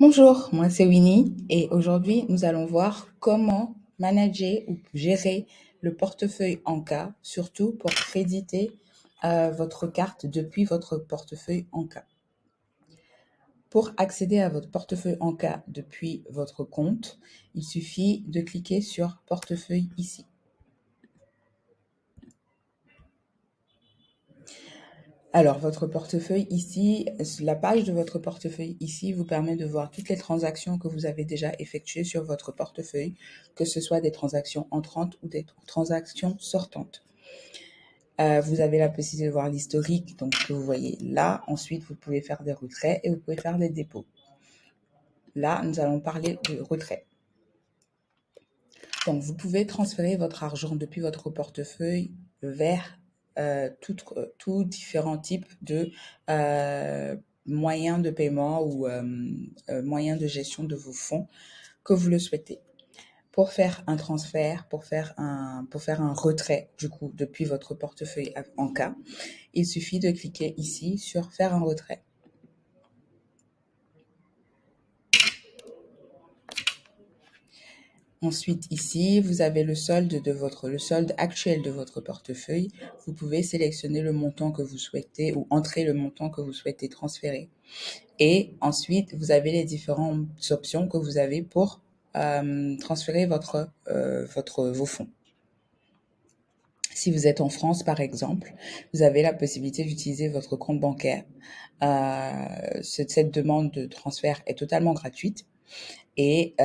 Bonjour, moi c'est Winnie et aujourd'hui nous allons voir comment manager ou gérer le portefeuille Anka, surtout pour créditer votre carte depuis votre portefeuille Anka. Pour accéder à votre portefeuille Anka depuis votre compte, il suffit de cliquer sur portefeuille ici. Alors, votre portefeuille ici, la page de votre portefeuille ici vous permet de voir toutes les transactions que vous avez déjà effectuées sur votre portefeuille, que ce soit des transactions entrantes ou des transactions sortantes. Vous avez la possibilité de voir l'historique, donc que vous voyez là. Ensuite, vous pouvez faire des retraits et vous pouvez faire des dépôts. Là, nous allons parler de retrait. Donc, vous pouvez transférer votre argent depuis votre portefeuille vers tout différents types de moyens de paiement ou moyens de gestion de vos fonds que vous le souhaitez. Pour faire un transfert, pour faire un retrait du coup depuis votre portefeuille Anka, il suffit de cliquer ici sur faire un retrait. Ensuite, ici, vous avez le solde actuel de votre portefeuille. Vous pouvez sélectionner le montant que vous souhaitez ou entrer le montant que vous souhaitez transférer. Et ensuite, vous avez les différentes options que vous avez pour transférer vos fonds. Si vous êtes en France, par exemple, vous avez la possibilité d'utiliser votre compte bancaire. Cette demande de transfert est totalement gratuite et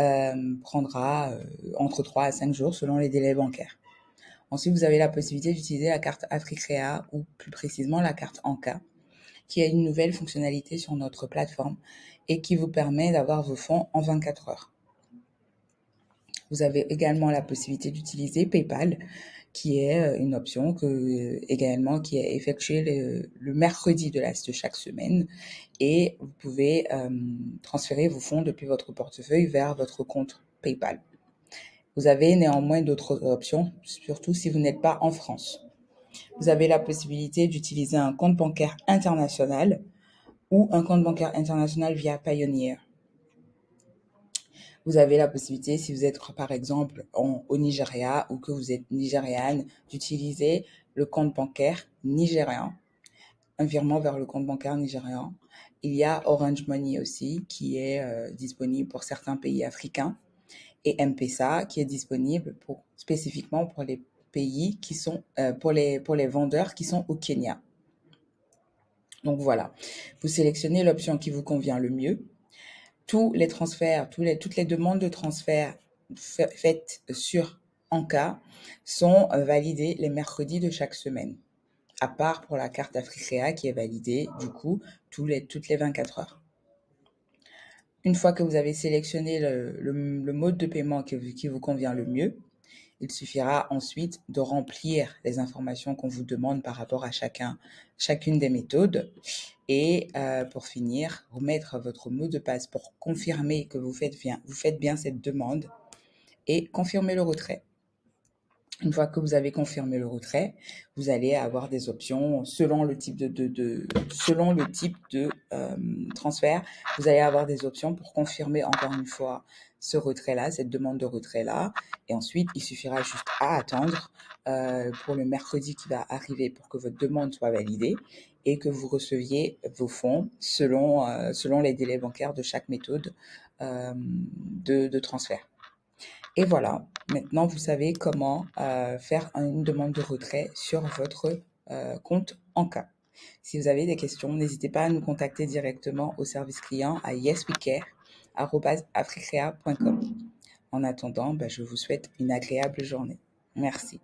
prendra entre 3 à 5 jours selon les délais bancaires. Ensuite, vous avez la possibilité d'utiliser la carte Africrea ou plus précisément la carte Anka, qui a une nouvelle fonctionnalité sur notre plateforme et qui vous permet d'avoir vos fonds en 24 heures. Vous avez également la possibilité d'utiliser PayPal, qui est une option qui est effectuée le mercredi de chaque semaine. Et vous pouvez transférer vos fonds depuis votre portefeuille vers votre compte PayPal. Vous avez néanmoins d'autres options, surtout si vous n'êtes pas en France. Vous avez la possibilité d'utiliser un compte bancaire international ou un compte bancaire international via Payoneer. Vous avez la possibilité, si vous êtes par exemple au Nigeria ou que vous êtes nigériane, d'utiliser le compte bancaire nigérian, un virement vers le compte bancaire nigérian. Il y a Orange Money aussi qui est disponible pour certains pays africains et M-Pesa qui est disponible spécifiquement pour les pays qui sont pour les vendeurs qui sont au Kenya. Donc voilà, vous sélectionnez l'option qui vous convient le mieux. Tous les transferts, toutes les demandes de transfert faites sur Anka sont validées les mercredis de chaque semaine, à part pour la carte Africrea qui est validée du coup toutes les 24 heures. Une fois que vous avez sélectionné le mode de paiement qui vous convient le mieux, il suffira ensuite de remplir les informations qu'on vous demande par rapport à chacune des méthodes. Et pour finir, remettre votre mot de passe pour confirmer que vous faites bien cette demande et confirmer le retrait. Une fois que vous avez confirmé le retrait, vous allez avoir des options selon le type de transfert. Vous allez avoir des options pour confirmer encore une fois ce retrait-là, cette demande de retrait-là. Et ensuite, il suffira juste à attendre pour le mercredi qui va arriver pour que votre demande soit validée et que vous receviez vos fonds selon les délais bancaires de chaque méthode de transfert. Et voilà, maintenant vous savez comment faire une demande de retrait sur votre compte Anka. Si vous avez des questions, n'hésitez pas à nous contacter directement au service client à yeswecare@africrea.com. En attendant, je vous souhaite une agréable journée. Merci.